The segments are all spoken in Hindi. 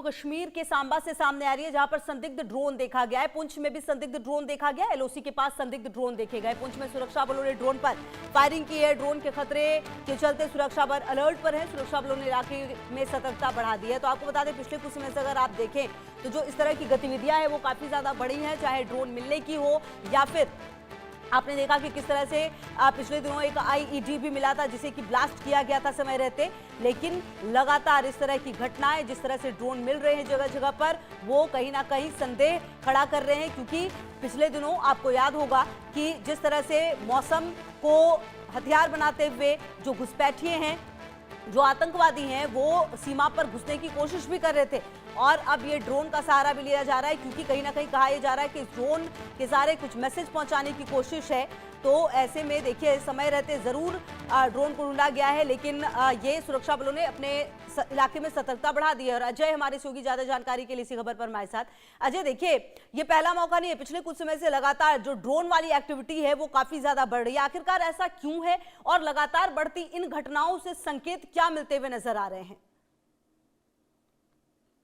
कश्मीर के सांबा से सामने आ रही है, जहां पर संदिग्ध ड्रोन देखा गया है। पुंछ में भी संदिग्ध ड्रोन देखा गया। एलओसी के पास संदिग्ध ड्रोन देखे गए। पुंछ में सुरक्षा बलों ने ड्रोन पर फायरिंग की है। ड्रोन के खतरे के चलते सुरक्षा बल अलर्ट पर है। सुरक्षा बलों ने इलाके में सतर्कता बढ़ा दी है। तो आपको बता दें, पिछले कुछ समय से अगर आप देखें तो जो इस तरह की गतिविधियां हैं वो काफी ज्यादा बढ़ी हैं, चाहे ड्रोन मिलने की हो या फिर आपने देखा कि किस तरह से पिछले दिनों एक आईईडी भी मिला था जिसे कि ब्लास्ट किया गया था समय रहते। लेकिन लगातार इस तरह की घटनाएं, जिस तरह से ड्रोन मिल रहे हैं जगह जगह पर, वो कहीं ना कहीं संदेह खड़ा कर रहे हैं। क्योंकि पिछले दिनों आपको याद होगा कि जिस तरह से मौसम को हथियार बनाते हुए जो घुसपैठिए हैं, जो आतंकवादी हैं, वो सीमा पर घुसने की कोशिश भी कर रहे थे। और अब ये ड्रोन का सहारा भी लिया जा रहा है, क्योंकि कहीं ना कहीं कहा यह जा रहा है कि ड्रोन के सहारे कुछ मैसेज पहुंचाने की कोशिश है। तो ऐसे में देखिए, समय रहते जरूर ड्रोन को ढूंढा गया है, लेकिन ये सुरक्षा बलों ने अपने इलाके में सतर्कता बढ़ा दी है। और अजय हमारे सहयोगी ज्यादा जानकारी के लिए इसी खबर पर हमारे साथ। अजय, देखिए, ये पहला मौका नहीं है। पिछले कुछ समय से लगातार जो ड्रोन वाली एक्टिविटी है वो काफी ज्यादा बढ़ रही है। आखिरकार ऐसा क्यों है और लगातार बढ़ती इन घटनाओं से संकेत क्या मिलते हुए नजर आ रहे हैं?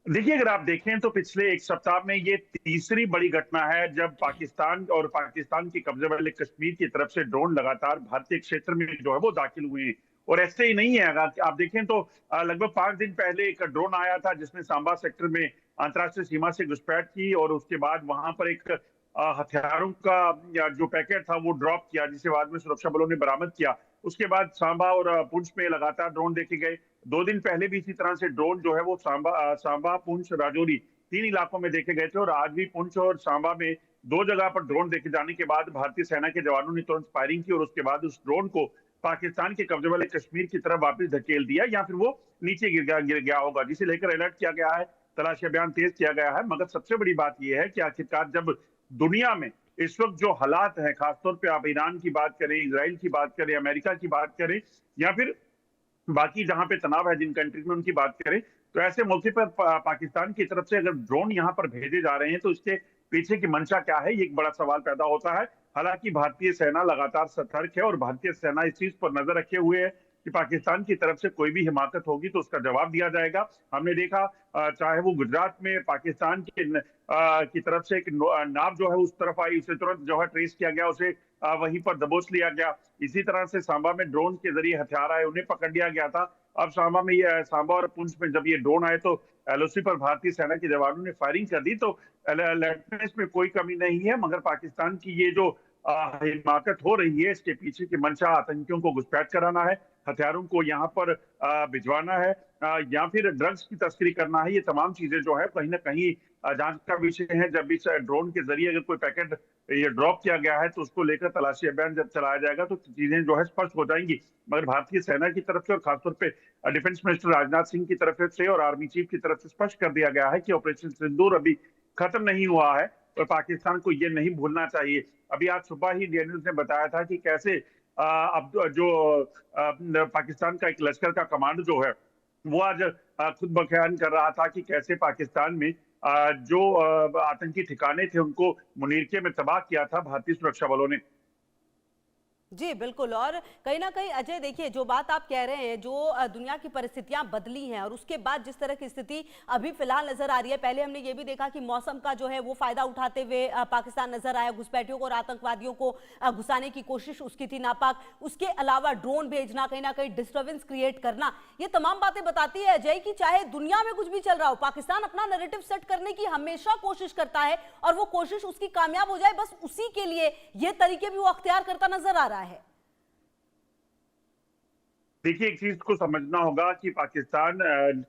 देखिए, अगर आप देखें तो पिछले एक सप्ताह में ये तीसरी बड़ी घटना है जब पाकिस्तान और पाकिस्तान के कब्जे वाले कश्मीर की तरफ से ड्रोन लगातार भारतीय क्षेत्र में जो है वो दाखिल हुए हैं। और ऐसे ही नहीं है, अगर आप देखें तो लगभग 5 दिन पहले एक ड्रोन आया था जिसने सांबा सेक्टर में अंतर्राष्ट्रीय सीमा से घुसपैठ की और उसके बाद वहां पर एक हथियारों का जो पैकेट था वो ड्रॉप किया, जिसे बाद में सुरक्षा बलों ने बरामद किया। उसके बाद सांबा और पुंछ में लगातार ड्रोन देखे गए। 2 दिन पहले भी इसी तरह से ड्रोन जो है वो सांबा, पुंछ, राजौरी 3 इलाकों में देखे गए थे। और आज भी पुंछ और सांबा में 2 जगह पर ड्रोन देखे जाने के बाद भारतीय सेना के जवानों ने तुरंत फायरिंग की और उसके बाद उस ड्रोन को पाकिस्तान के कब्जे वाले कश्मीर की तरफ वापस धकेल दिया, या फिर वो नीचे गिर गया होगा, जिसे लेकर अलर्ट किया गया है, तलाशी अभियान तेज किया गया है। मगर सबसे बड़ी बात यह है कि आखिरकार जब दुनिया में इस वक्त जो हालात हैं, खासतौर पे आप ईरान की बात करें, इसराइल की बात करें, अमेरिका की बात करें, या फिर बाकी जहां पे तनाव है जिन कंट्रीज में उनकी बात करें, तो ऐसे मौके पर पाकिस्तान की तरफ से अगर ड्रोन यहां पर भेजे जा रहे हैं तो इसके पीछे की मंशा क्या है, ये एक बड़ा सवाल पैदा होता है। हालांकि भारतीय सेना लगातार सतर्क है और भारतीय सेना इस चीज पर नजर रखे हुए है कि पाकिस्तान की तरफ से कोई भी हिमाकत होगी तो उसका जवाब दिया जाएगा। हमने देखा चाहे वो गुजरात में पाकिस्तान की तरफ से एक नाव जो है उस तरफ आई, उसे तुरंत जो है ट्रेस किया गया, उसे वहीं पर दबोच लिया गया। इसी तरह से सांबा में ड्रोन के जरिए हथियार आए, उन्हें पकड़ लिया गया था। अब सांबा और पुंछ में जब ये ड्रोन आए तो एलओसी पर भारतीय सेना के जवानों ने फायरिंग कर दी। तो अलर्टनेस में कोई कमी नहीं है, मगर पाकिस्तान की ये जो हिमाकत हो रही है, इसके पीछे की मंशा आतंकियों को घुसपैठ कराना है, हथियारों को यहाँ पर भिजवाना है, या फिर ड्रग्स की तस्करी करना है। ये तमाम चीजें जो है कहीं ना कहीं जांच का विषय है। जब भी ड्रोन के जरिए अगर कोई पैकेट ये ड्रॉप किया गया है तो उसको लेकर तलाशी अभियान जब चलाया जाएगा तो चीजें जो है स्पष्ट हो जाएंगी। मगर भारतीय सेना की तरफ से और खासतौर पे डिफेंस मिनिस्टर राजनाथ सिंह की तरफ से और आर्मी चीफ की तरफ से स्पष्ट कर दिया गया है कि ऑपरेशन सिंदूर अभी खत्म नहीं हुआ है और पाकिस्तान को ये नहीं भूलना चाहिए। अभी आज सुबह ही इंडिया न्यूज ने बताया था कि कैसे अब जो पाकिस्तान का एक लश्कर का कमांडो जो है वो आज खुद बयान कर रहा था कि कैसे पाकिस्तान में जो आतंकी ठिकाने थे उनको मुनीरके में तबाह किया था भारतीय सुरक्षा बलों ने। जी बिल्कुल। और कहीं ना कहीं अजय, देखिए, जो बात आप कह रहे हैं, जो दुनिया की परिस्थितियां बदली हैं और उसके बाद जिस तरह की स्थिति अभी फिलहाल नजर आ रही है, पहले हमने ये भी देखा कि मौसम का जो है वो फायदा उठाते हुए पाकिस्तान नजर आया, घुसपैठियों को और आतंकवादियों को घुसाने की कोशिश उसकी थी नापाक। उसके अलावा ड्रोन भेजना, कहीं ना कहीं डिस्टर्बेंस क्रिएट करना, ये तमाम बातें बताती है अजय कि चाहे दुनिया में कुछ भी चल रहा हो, पाकिस्तान अपना नैरेटिव सेट करने की हमेशा कोशिश करता है और वो कोशिश उसकी कामयाब हो जाए, बस उसी के लिए ये तरीके भी वो अख्तियार करता नजर आ रहा है। देखिए, एक चीज को समझना होगा कि पाकिस्तान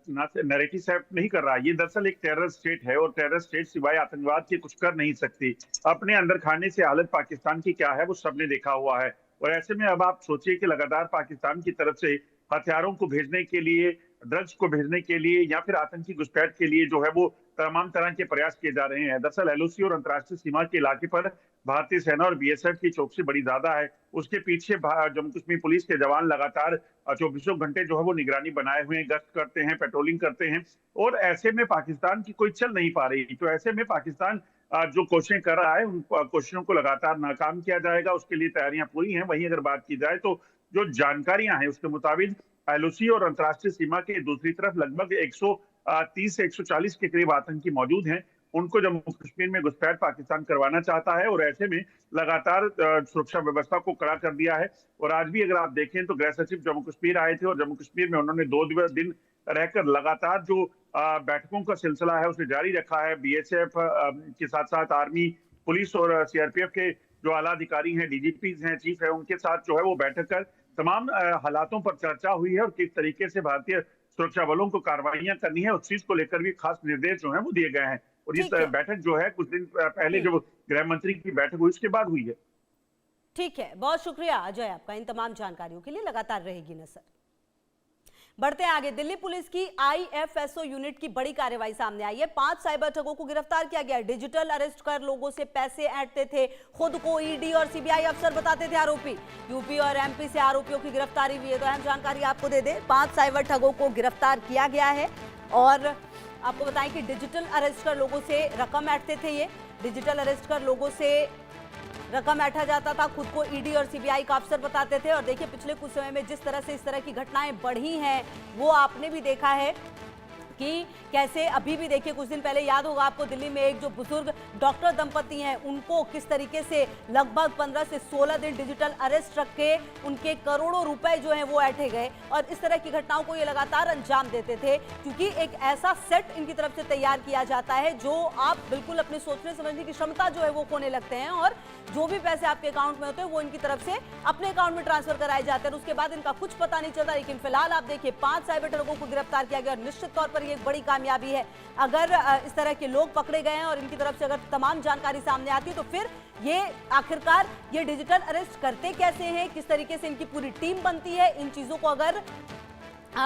नैरेटिव सेट नहीं कर रहा है, ये दरअसल एक टेरर स्टेट है और टेरर स्टेट सिवाय आतंकवाद के कुछ कर नहीं सकती। अपने अंदर खाने से हालत पाकिस्तान की क्या है वो सबने देखा हुआ है। और ऐसे में अब आप सोचिए कि लगातार पाकिस्तान की तरफ से हथियारों को भेजने के लिए, ड्रग्स को भेजने के लिए, या फिर आतंकी घुसपैठ के लिए जो है वो तमाम तरह के प्रयास किए जा रहे हैं। दरअसल एलओसी और अंतर्राष्ट्रीय सीमा के इलाके पर भारतीय सेना और बीएसएफ की चौकसी बड़ी ज्यादा है। उसके पीछे जम्मू कश्मीर पुलिस के जवान लगातार 24 घंटे जो है वो निगरानी बनाए हुए हैं, गश्त करते हैं, पेट्रोलिंग करते हैं। और ऐसे में पाकिस्तान की कोई चल नहीं पा रही। तो ऐसे में पाकिस्तान जो कोशिशें कर रहा है उन कोशिशों को लगातार नाकाम किया जाएगा, उसके लिए तैयारियां पूरी हैं। वहीं अगर बात की जाए तो जो जानकारियां हैं उसके मुताबिक एलओसी और अंतर्राष्ट्रीय सीमा के दूसरी तरफ लगभग 30 से 140 के करीब आतंकी मौजूद हैं। उनको जम्मू कश्मीर में घुसपैठ पाकिस्तान करवाना चाहता है और ऐसे में लगातार सुरक्षा व्यवस्था को कड़ा कर दिया है। और आज भी अगर आप देखें तो गृह सचिव जम्मू कश्मीर आए थे और जम्मू कश्मीर में उन्होंने 2 दिन रहकर लगातार जो बैठकों का सिलसिला है उसे जारी रखा है। बीएसएफ के साथ साथ आर्मी, पुलिस और सीआरपीएफ के जो आला अधिकारी हैं, डीजीपी हैं, चीफ है, उनके साथ जो है वो बैठक कर तमाम हालातों पर चर्चा हुई है और किस तरीके से भारतीय सुरक्षा बलों को कार्रवाइयां करनी है उस चीज को लेकर भी खास निर्देश जो है वो दिए गए हैं। और इस ठीक है। बैठक जो है कुछ दिन पहले जब गृह मंत्री की बैठक हुई उसके बाद हुई है। ठीक है, बहुत शुक्रिया अजय आपका इन तमाम जानकारियों के लिए। लगातार रहेगी नजर। बढ़ते हैं आगे। दिल्ली पुलिस की आईएफएसओ यूनिट की बड़ी कार्रवाई सामने आई है। 5 साइबर ठगों को गिरफ्तार किया गया। डिजिटल अरेस्ट कर लोगों से पैसे ऐंठते थे, खुद को ईडी और सीबीआई अफसर बताते थे आरोपी। यूपी और एमपी से आरोपियों की गिरफ्तारी हुई है। तो अहम जानकारी आपको दे दें, 5 साइबर ठगों को गिरफ्तार किया गया है। और आपको बताएं कि डिजिटल अरेस्ट कर लोगों से रकम ऐंठते थे। ये डिजिटल अरेस्ट कर लोगों से रकम ऐंठा जाता था, खुद को ईडी और सीबीआई का अफसर बताते थे। और देखिए पिछले कुछ समय में जिस तरह से इस तरह की घटनाएं बढ़ी हैं वो आपने भी देखा है कि कैसे अभी भी देखिए कुछ दिन पहले याद होगा आपको, दिल्ली में एक जो बुजुर्ग डॉक्टर दंपति हैं उनको किस तरीके से लगभग 15 से 16 दिन डिजिटल अरेस्ट रख के उनके करोड़ों रुपए जो हैं वो ऐंठे गए। और इस तरह की घटनाओं को ये लगातार अंजाम देते थे क्योंकि एक ऐसा सेट इनकी तरफ से तैयार किया जाता है जो आप बिल्कुल अपने सोचने समझने की क्षमता जो है वो खोने लगते हैं और जो भी पैसे आपके अकाउंट में होते हैं वो इनकी तरफ से अपने अकाउंट में ट्रांसफर कराए जाते हैं। उसके बाद इनका कुछ पता नहीं चलता। लेकिन फिलहाल आप देखिए 5 साइबर ठगों को गिरफ्तार किया गया और निश्चित तौर पर ये एक बड़ी कामयाबी है। अगर इस तरह के लोग पकड़े गए हैं और इनकी तरफ से अगर तमाम जानकारी सामने आती है तो फिर ये आखिरकार ये डिजिटल अरेस्ट करते कैसे हैं, किस तरीके से इनकी पूरी टीम बनती है, इन चीजों को अगर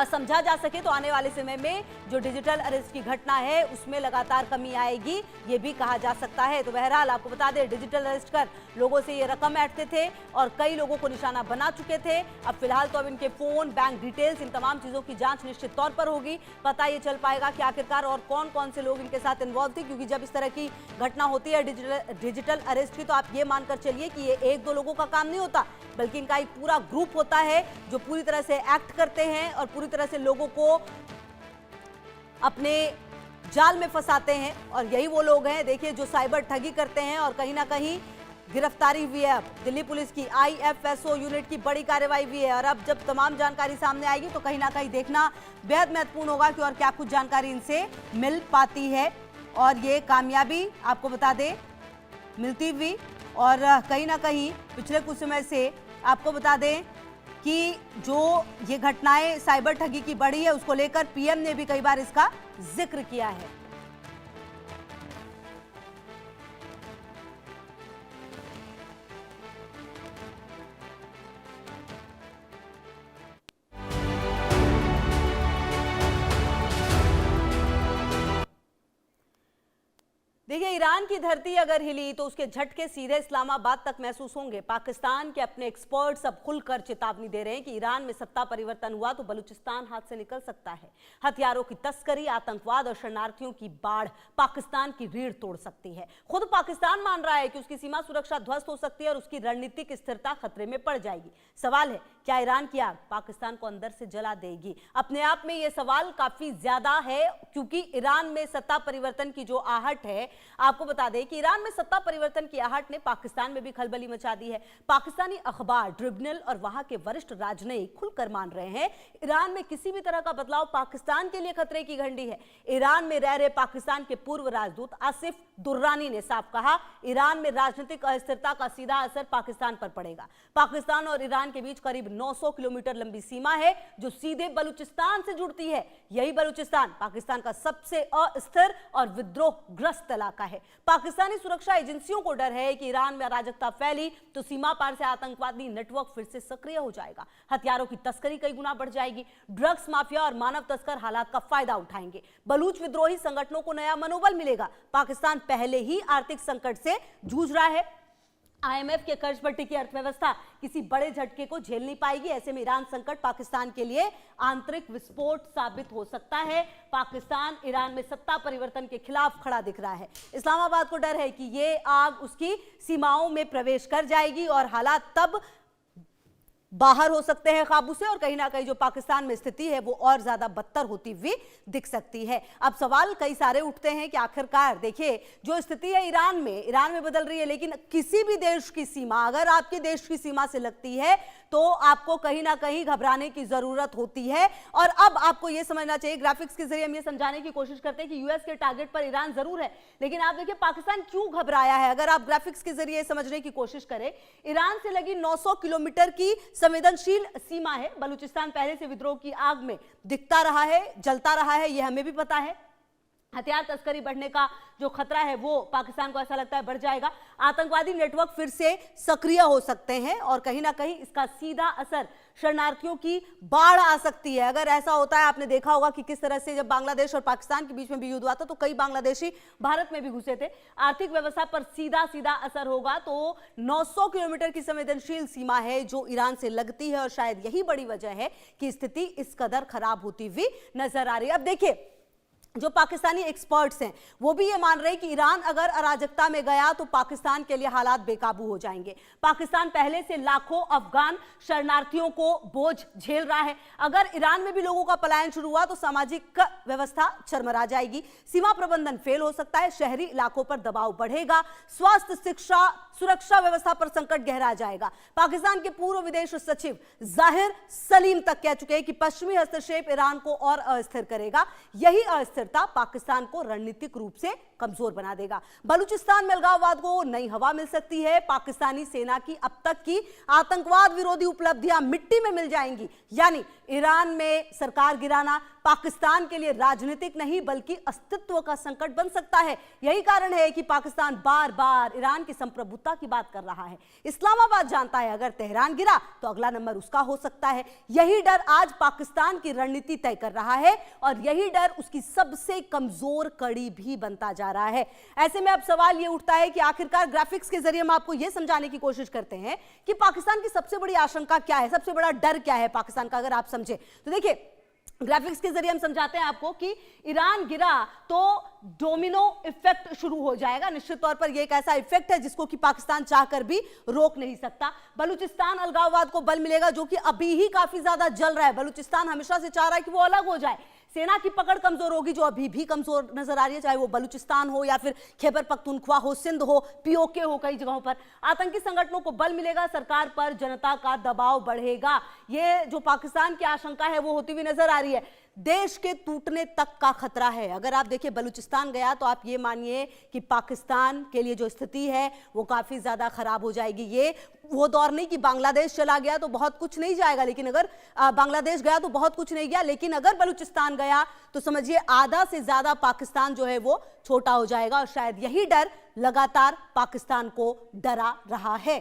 समझा जा सके तो आने वाले समय में जो डिजिटल अरेस्ट की घटना है उसमें लगातार कमी आएगी, ये भी कहा जा सकता है। तो बहरहाल आपको बता दें, डिजिटल अरेस्ट कर लोगों से ये रकम ऐंठते थे और कई लोगों को निशाना बना चुके थे। अब फिलहाल तो अब इनके फोन, बैंक डिटेल्स, इन तमाम चीजों की जांच निश्चित तौर पर होगी। पता ये चल पाएगा कि आखिरकार और कौन कौन से लोग इनके साथ इन्वॉल्व थे, क्योंकि जब इस तरह की घटना होती है डिजिटल अरेस्ट की तो आप ये मानकर चलिए कि ये 1-2 लोगों का काम नहीं होता, बल्कि इनका एक पूरा ग्रुप होता है जो पूरी तरह से एक्ट करते हैं और पूरी तरह से लोगों को अपने जाल में फंसाते हैं। और यही वो लोग हैं देखिए जो साइबर ठगी करते हैं और कहीं ना कहीं गिरफ्तारी हुई है। अब दिल्ली पुलिस की आईएफएसओ यूनिट की बड़ी कार्रवाई हुई है और अब जब तमाम जानकारी सामने आएगी तो कहीं ना कहीं देखना बेहद महत्वपूर्ण होगा कि और क्या कुछ जानकारी इनसे मिल पाती है। और ये कामयाबी आपको बता दें मिलती हुई और कहीं ना कहीं पिछले कुछ समय से आपको बता दें कि जो ये घटनाएं साइबर ठगी की बढ़ी है उसको लेकर पीएम ने भी कई बार इसका जिक्र किया है। देखिए ईरान की धरती अगर हिली तो उसके झटके सीधे इस्लामाबाद तक महसूस होंगे। पाकिस्तान के अपने एक्सपर्ट्स अब खुलकर चेतावनी दे रहे हैं कि ईरान में सत्ता परिवर्तन हुआ तो बलूचिस्तान हाथ से निकल सकता है। हथियारों की तस्करी, आतंकवाद और शरणार्थियों की बाढ़ पाकिस्तान की रीढ़ तोड़ सकती है। खुद पाकिस्तान मान रहा है कि उसकी सीमा सुरक्षा ध्वस्त हो सकती है और उसकी रणनीतिक स्थिरता खतरे में पड़ जाएगी। सवाल है क्या ईरान की आग पाकिस्तान को अंदर से जला देगी? अपने आप में यह सवाल काफी ज्यादा है क्योंकि ईरान में सत्ता परिवर्तन की जो आहट है, आपको बता दें कि ईरान में सत्ता परिवर्तन की आहट ने पाकिस्तान में भी खलबली मचा दी है। पाकिस्तानी अखबार, ट्रिब्यूनल और वहां के वरिष्ठ राजनयिक खुलकर मान रहे हैं ईरान में किसी भी तरह का बदलाव पाकिस्तान के लिए खतरे की घंटी है। ईरान में रह रहे पाकिस्तान के पूर्व राजदूत आसिफ दुर्रानी ने साफ कहा, ईरान में राजनीतिक अस्थिरता का सीधा असर पाकिस्तान पर पड़ेगा। पाकिस्तान और ईरान के बीच करीब 900 किलोमीटर लंबी सीमा है जो सीधे बलूचिस्तान से जुड़ती है। यही बलूचिस्तान पाकिस्तान का सबसे अस्थिर और विद्रोहग्रस्त इलाका है। पाकिस्तानी सुरक्षा एजेंसियों को डर है कि ईरान में अराजकता फैली तो सीमा पार से आतंकवादी नेटवर्क फिर से सक्रिय हो जाएगा। हथियारों की तस्करी कई गुना बढ़ जाएगी। ड्रग्स माफिया और मानव तस्कर हालात का फायदा उठाएंगे। बलूच विद्रोही संगठनों को नया मनोबल मिलेगा। पाकिस्तान पहले ही आर्थिक संकट से जूझ रहा है। आईएमएफ के कर्ज पर टिकी अर्थव्यवस्था किसी बड़े झटके को झेल नहीं पाएगी। ऐसे में ईरान संकट पाकिस्तान के लिए आंतरिक विस्फोट साबित हो सकता है। पाकिस्तान ईरान में सत्ता परिवर्तन के खिलाफ खड़ा दिख रहा है। इस्लामाबाद को डर है कि ये आग उसकी सीमाओं में प्रवेश कर जाएगी और हालात तब बाहर हो सकते हैं काबू से और कहीं ना कहीं जो पाकिस्तान में स्थिति है वो और ज्यादा बदतर होती हुई दिख सकती है। अब सवाल कई सारे उठते हैं कि आखिरकार देखिए जो स्थिति है ईरान में बदल रही है, लेकिन किसी भी देश की सीमा अगर आपके देश की सीमा से लगती है तो आपको कहीं ना कहीं घबराने की जरूरत होती है। और अब आपको यह समझना चाहिए, ग्राफिक्स के जरिए हम ये समझाने की कोशिश करते हैं कि यूएस के टारगेट पर ईरान जरूर है, लेकिन आप देखिए पाकिस्तान क्यों घबराया है। अगर आप ग्राफिक्स के जरिए समझने की कोशिश करें, ईरान से लगी 900 किलोमीटर की संवेदनशील सीमा है। बलूचिस्तान पहले से विद्रोह की आग में दिखता रहा है, जलता रहा है, यह हमें भी पता है। हथियार तस्करी बढ़ने का जो खतरा है वो पाकिस्तान को ऐसा लगता है बढ़ जाएगा। आतंकवादी नेटवर्क फिर से सक्रिय हो सकते हैं और कहीं ना कहीं इसका सीधा असर शरणार्थियों की बाढ़ आ सकती है। अगर ऐसा होता है, आपने देखा होगा कि किस तरह से जब बांग्लादेश और पाकिस्तान के बीच में भी युद्ध हुआ था तो कई बांग्लादेशी भारत में भी घुसे थे। आर्थिक व्यवस्था पर सीधा सीधा असर होगा। तो 900 किलोमीटर की संवेदनशील सीमा है जो ईरान से लगती है और शायद यही बड़ी वजह है कि स्थिति इस कदर खराब होती हुई नजर आ रही है। अब देखिए जो पाकिस्तानी एक्सपर्ट्स हैं वो भी ये मान रहे हैं कि ईरान अगर अराजकता में गया तो पाकिस्तान के लिए हालात बेकाबू हो जाएंगे। पाकिस्तान पहले से लाखों अफगान शरणार्थियों को बोझ झेल रहा है। अगर ईरान में भी लोगों का पलायन शुरू हुआ तो सामाजिक व्यवस्था चरमरा जाएगी, सीमा प्रबंधन फेल हो सकता है, शहरी इलाकों पर दबाव बढ़ेगा, स्वास्थ्य, शिक्षा, सुरक्षा व्यवस्था पर संकट गहरा जाएगा। पाकिस्तान के पूर्व विदेश सचिव जाहिर सलीम तक कह चुके हैं कि पश्चिमी हस्तक्षेप ईरान को और अस्थिर करेगा। यही अस्थिरता पाकिस्तान को रणनीतिक रूप से कमजोर बना देगा। बलूचिस्तान में अलगाववाद को नई हवा मिल सकती है। पाकिस्तानी सेना की अब तक की आतंकवाद विरोधी उपलब्धियां मिट्टी में मिल जाएंगी। यानी ईरान में सरकार गिराना पाकिस्तान के लिए राजनीतिक नहीं बल्कि अस्तित्व का संकट बन सकता है। यही कारण है कि पाकिस्तान बार बार ईरान की संप्रभुता की बात कर रहा है। इस्लामाबाद जानता है अगर तेहरान गिरा तो अगला नंबर उसका हो सकता है। यही डर आज पाकिस्तान की रणनीति तय कर रहा है और यही डर उसकी सबसे कमजोर कड़ी भी बनता जा रहा है। ऐसे में अब सवाल यह उठता है कि आखिरकार ग्राफिक्स के जरिए हम आपको यह समझाने की कोशिश करते हैं कि पाकिस्तान की सबसे बड़ी आशंका क्या है, सबसे बड़ा डर क्या है पाकिस्तान का। अगर आप समझे तो देखिए ग्राफिक्स के जरिए हम समझाते हैं आपको कि ईरान गिरा तो डोमिनो इफेक्ट शुरू हो जाएगा। निश्चित तौर पर यह एक ऐसा इफेक्ट है जिसको कि पाकिस्तान चाहकर भी रोक नहीं सकता। बलूचिस्तान अलगाववाद को बल मिलेगा जो कि अभी ही काफी ज्यादा जल रहा है। बलूचिस्तान हमेशा से चाह रहा है कि वो अलग हो जाए। सेना की पकड़ कमजोर होगी जो अभी भी कमजोर नजर आ रही है, चाहे वो बलूचिस्तान हो या फिर खैबर पख्तूनख्वा हो, सिंध हो, पीओके हो, कई जगहों पर आतंकी संगठनों को बल मिलेगा, सरकार पर जनता का दबाव बढ़ेगा। ये जो पाकिस्तान की आशंका है वो होती हुई नजर आ रही है। देश के टूटने तक का खतरा है। अगर आप देखिए बलूचिस्तान गया तो आप ये मानिए कि पाकिस्तान के लिए जो स्थिति है वो काफी ज्यादा खराब हो जाएगी। ये वो दौर नहीं कि बांग्लादेश चला गया तो बहुत कुछ नहीं जाएगा, लेकिन अगर बांग्लादेश गया तो बहुत कुछ नहीं गया, लेकिन अगर बलूचिस्तान गया तो समझिए आधा से ज्यादा पाकिस्तान जो है वो छोटा हो जाएगा। और शायद यही डर लगातार पाकिस्तान को डरा रहा है।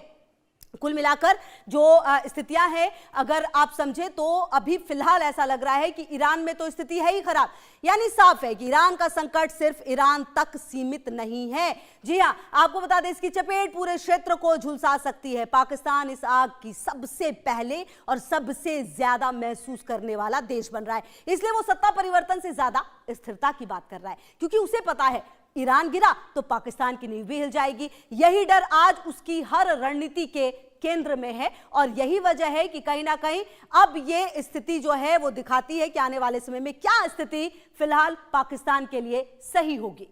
कुल मिलाकर जो स्थितियां हैं अगर आप समझे तो अभी फिलहाल ऐसा लग रहा है कि ईरान में तो स्थिति है ही खराब। यानी साफ है कि ईरान का संकट सिर्फ ईरान तक सीमित नहीं है। जी हां, आपको बता दें इसकी चपेट पूरे क्षेत्र को झुलसा सकती है। पाकिस्तान इस आग की सबसे पहले और सबसे ज्यादा महसूस करने वाला देश बन रहा है। इसलिए वो सत्ता परिवर्तन से ज्यादा स्थिरता की बात कर रहा है, क्योंकि उसे पता है ईरान गिरा तो पाकिस्तान की नींव भी हिल जाएगी। यही डर आज उसकी हर रणनीति के केंद्र में है और यही वजह है कि कहीं ना कहीं अब ये स्थिति जो है वो दिखाती है कि आने वाले समय में क्या स्थिति फिलहाल पाकिस्तान के लिए सही होगी।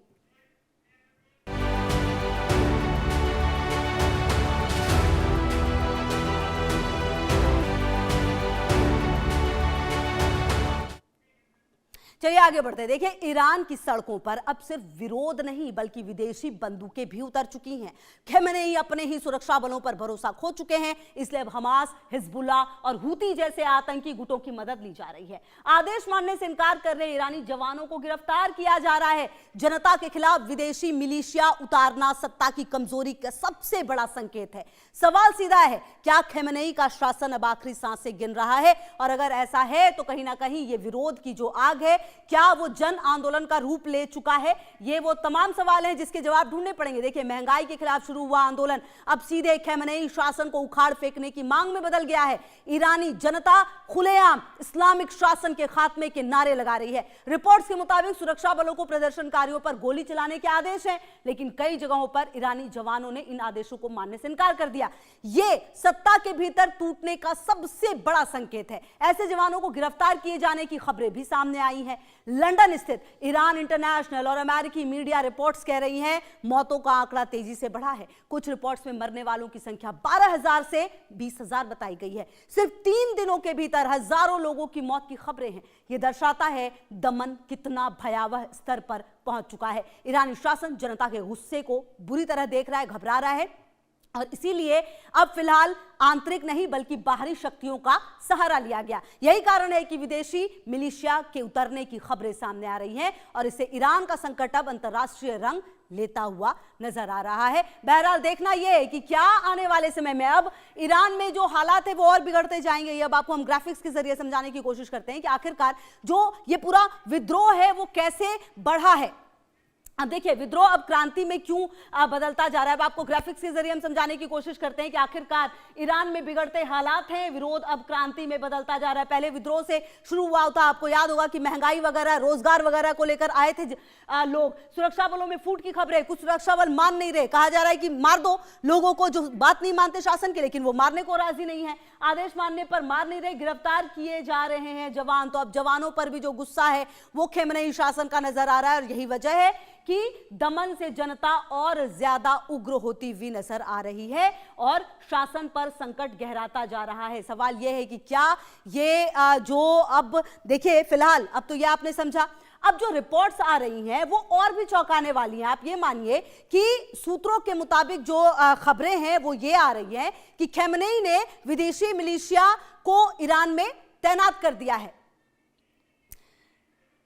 चलिए आगे बढ़ते हैं। देखिए ईरान की सड़कों पर अब सिर्फ विरोध नहीं बल्कि विदेशी बंदूकें भी उतर चुकी हैं। खमेनेई अपने ही सुरक्षा बलों पर भरोसा खो चुके हैं, इसलिए अब हमास, हिजबुल्लाह और हूती जैसे आतंकी गुटों की मदद ली जा रही है। आदेश मानने से इनकार कर रहे ईरानी जवानों को गिरफ्तार किया जा रहा है। जनता के खिलाफ विदेशी मिलिशिया उतारना सत्ता की कमजोरी का सबसे बड़ा संकेत है। सवाल सीधा है, क्या खमेनेई का शासन अब आखिरी सांसें गिन रहा है? और अगर ऐसा है तो कहीं ना कहीं ये विरोध की जो आग है क्या वो जन आंदोलन का रूप ले चुका है? ये वो तमाम सवाल हैं जिसके जवाब ढूंढने पड़ेंगे। देखिए, महंगाई के खिलाफ शुरू हुआ आंदोलन अब सीधे खamenei शासन को उखाड़ फेंकने की मांग में बदल गया है। ईरानी जनता खुलेआम इस्लामिक शासन के खात्मे के नारे लगा रही है। रिपोर्ट्स के मुताबिक सुरक्षा बलों को प्रदर्शनकारियों पर गोली चलाने के आदेश हैं, लेकिन कई जगहों पर ईरानी जवानों ने इन आदेशों को मानने से इनकार कर दिया। ये सत्ता के भीतर टूटने का सबसे बड़ा संकेत है। ऐसे जवानों को गिरफ्तार किए जाने की खबरें भी सामने आई हैं। लंदन स्थित ईरान इंटरनेशनल और अमेरिकी मीडिया रिपोर्ट्स कह रही हैं मौतों का आंकड़ा तेजी से बढ़ा है। कुछ रिपोर्ट्स में मरने वालों की संख्या 12,000 से 20,000 बताई गई है। सिर्फ 3 दिनों के भीतर हजारों लोगों की मौत की खबरें हैं। यह दर्शाता है दमन कितना भयावह स्तर पर पहुंच चुका है। ईरानी शासन जनता के गुस्से को बुरी तरह देख रहा है, घबरा रहा है और इसीलिए अब फिलहाल आंतरिक नहीं बल्कि बाहरी शक्तियों का सहारा लिया गया। यही कारण है कि विदेशी मिलिशिया के उतरने की खबरें सामने आ रही हैं और इससे ईरान का संकट अब अंतर्राष्ट्रीय रंग लेता हुआ नजर आ रहा है। बहरहाल देखना यह है कि क्या आने वाले समय में अब ईरान में जो हालात है वो और बिगड़ते जाएंगे। अब आपको हम ग्राफिक्स के जरिए समझाने की कोशिश करते हैं कि आखिरकार जो ये पूरा विद्रोह है वो कैसे बढ़ा है। अब देखिए, विद्रोह अब क्रांति में क्यों बदलता जा रहा है। अब आपको ग्राफिक्स के जरिए हम समझाने की कोशिश करते हैं कि आखिरकार ईरान में बिगड़ते हालात हैं, विरोध अब क्रांति में बदलता जा रहा है। पहले विद्रोह से शुरू हुआ था, आपको याद होगा कि महंगाई वगैरह रोजगार वगैरह को लेकर आए थे लोग। सुरक्षा बलों में फूट की खबरें, कुछ सुरक्षा बल मान नहीं रहे, कहा जा रहा है कि मार दो लोगों को जो बात नहीं मानते शासन की, लेकिन वो मारने को राजी नहीं है। आदेश मानने पर मार नहीं रहे, गिरफ्तार किए जा रहे हैं जवान। तो अब जवानों पर भी जो गुस्सा है वो खamenei शासन का नजर आ रहा है और यही वजह है कि दमन से जनता और ज्यादा उग्र होती हुई नजर आ रही है और शासन पर संकट गहराता जा रहा है। सवाल यह है कि क्या ये जो अब देखिए फिलहाल अब तो ये आपने समझा, अब जो रिपोर्ट्स आ रही हैं वो और भी चौंकाने वाली हैं। आप ये मानिए कि सूत्रों के मुताबिक जो खबरें हैं वो ये आ रही हैं कि खamenei ने विदेशी मिलिशिया को ईरान में तैनात कर दिया है।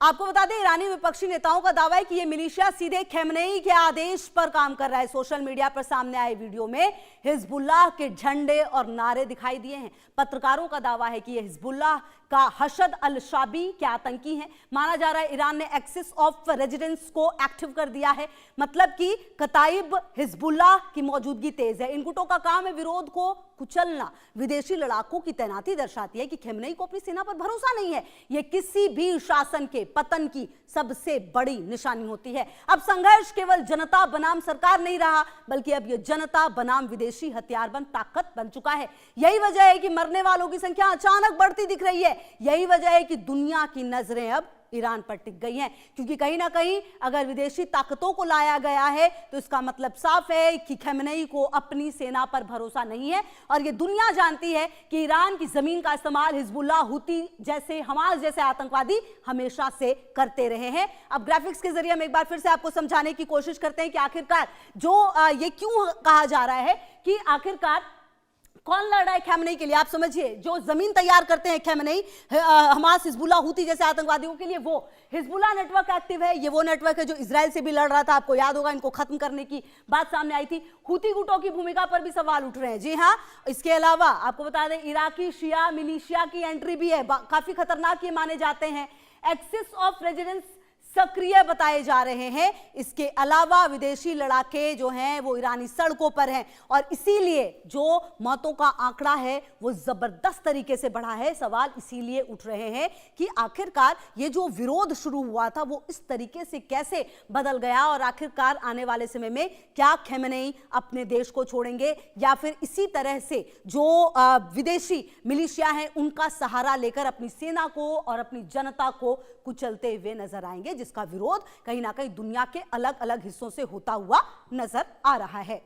आपको बता दें, ईरानी विपक्षी नेताओं का दावा है कि यह मिलिशिया सीधे खamenei के आदेश पर काम कर रहा है। सोशल मीडिया पर सामने आए वीडियो में हिजबुल्लाह के झंडे और नारे दिखाई दिए हैं। पत्रकारों का दावा है कि यह हिजबुल्लाह का हशद अल शाबी के आतंकी हैं। माना जा रहा है ईरान ने एक्सिस ऑफ रेजिडेंस को एक्टिव कर दिया है, मतलब कि कताइब हिजबुल्लाह की मौजूदगी तेज है। इन गुटों का काम है विरोध को कुचलना। विदेशी लड़ाकों की तैनाती दर्शाती है कि खamenei को अपनी सेना पर भरोसा नहीं है। यह किसी भी शासन के पतन की सबसे बड़ी निशानी होती है। अब संघर्ष केवल जनता बनाम सरकार नहीं रहा, बल्कि अब यह जनता बनाम विदेशी हथियारबंद ताकत बन चुका है। यही वजह है कि मरने वालों की संख्या अचानक बढ़ती दिख रही है। यही वजह है कि दुनिया की नजरें अब ईरान पर टिक गई हैं, क्योंकि कहीं ना कहीं अगर विदेशी ताकतों को लाया गया है तो इसका मतलब साफ है कि खamenei को अपनी सेना पर भरोसा नहीं है। और ये दुनिया जानती है कि ईरान की जमीन का इस्तेमाल हिजबुल्लाह, हुती जैसे, हमास जैसे आतंकवादी हमेशा से करते रहे हैं। अब ग्राफिक्स के जरिए हम एक बार फिर से आपको समझाने की कोशिश करते हैं कि आखिरकार जो ये क्यों कहा जा रहा है कि आखिरकार कौन लड़ रहा है खamenei के लिए। आप समझिए, जो जमीन तैयार करते हैं खamenei, हमास, हिजबुल्लाह, हुती जैसे आतंकवादियों के लिए, वो हिजबुल्लाह नेटवर्क एक्टिव है। ये वो नेटवर्क है जो इजराइल से भी लड़ रहा था। आपको याद होगा, इनको खत्म करने की बात सामने आई थी। हुती गुटों की भूमिका पर भी सवाल उठ रहे हैं। जी हाँ, इसके अलावा आपको बता दें इराकी शिया मिलिशिया की एंट्री भी है, काफी खतरनाक ये माने जाते हैं। एक्सिस ऑफ रेजिडेंस सक्रिय बताए जा रहे हैं। इसके अलावा विदेशी लड़ाके जो हैं वो ईरानी सड़कों पर हैं और इसीलिए जो मौतों का आंकड़ा है वो जबरदस्त तरीके से बढ़ा है। सवाल इसीलिए उठ रहे हैं कि आखिरकार ये जो विरोध शुरू हुआ था वो इस तरीके से कैसे बदल गया और आखिरकार आने वाले समय में क्या खamenei अपने देश को छोड़ेंगे या फिर इसी तरह से जो विदेशी मिलिशिया हैं उनका सहारा लेकर अपनी सेना को और अपनी जनता को कुचलते हुए नजर आएंगे, जिसका विरोध कहीं ना कहीं दुनिया के अलग अलग हिस्सों से होता हुआ नजर आ रहा है।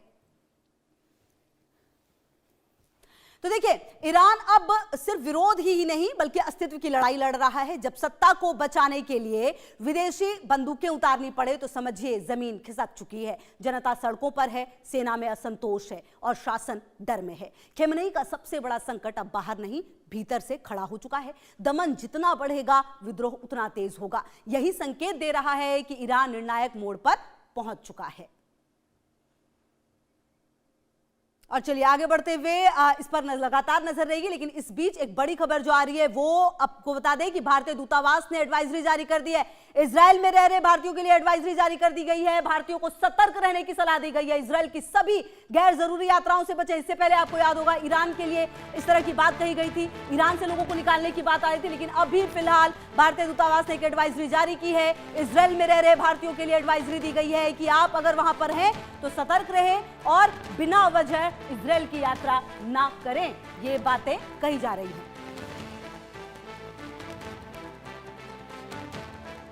तो देखिए, ईरान अब सिर्फ विरोध ही नहीं बल्कि अस्तित्व की लड़ाई लड़ रहा है। जब सत्ता को बचाने के लिए विदेशी बंदूकें उतारनी पड़े तो समझिए जमीन खिसक चुकी है। जनता सड़कों पर है, सेना में असंतोष है और शासन डर में है। खamenei का सबसे बड़ा संकट अब बाहर नहीं भीतर से खड़ा हो चुका है। दमन जितना बढ़ेगा विद्रोह उतना तेज होगा। यही संकेत दे रहा है कि ईरान निर्णायक मोड़ पर पहुंच चुका है। और चलिए आगे बढ़ते हुए इस पर लगातार नजर रहेगी, लेकिन इस बीच एक बड़ी खबर जो आ रही है वो आपको बता दें कि भारतीय दूतावास ने एडवाइजरी जारी कर दी है। इजराइल में रह रहे भारतीयों के लिए एडवाइजरी जारी कर दी गई है। भारतीयों को सतर्क रहने की सलाह दी गई है। इजराइल की सभी गैर जरूरी यात्राओं से बचें। इससे पहले आपको याद होगा ईरान के लिए इस तरह की बात कही गई थी, ईरान से लोगों को निकालने की बात आ रही थी, लेकिन अभी फिलहाल भारतीय दूतावास ने एक एडवाइजरी जारी की है। इजराइल में रह रहे भारतीयों के लिए एडवाइजरी दी गई है कि आप अगर वहां पर हैं तो सतर्क रहें और बिना वजह इजराइल की यात्रा ना करें। ये बातें कही जा रही हैं।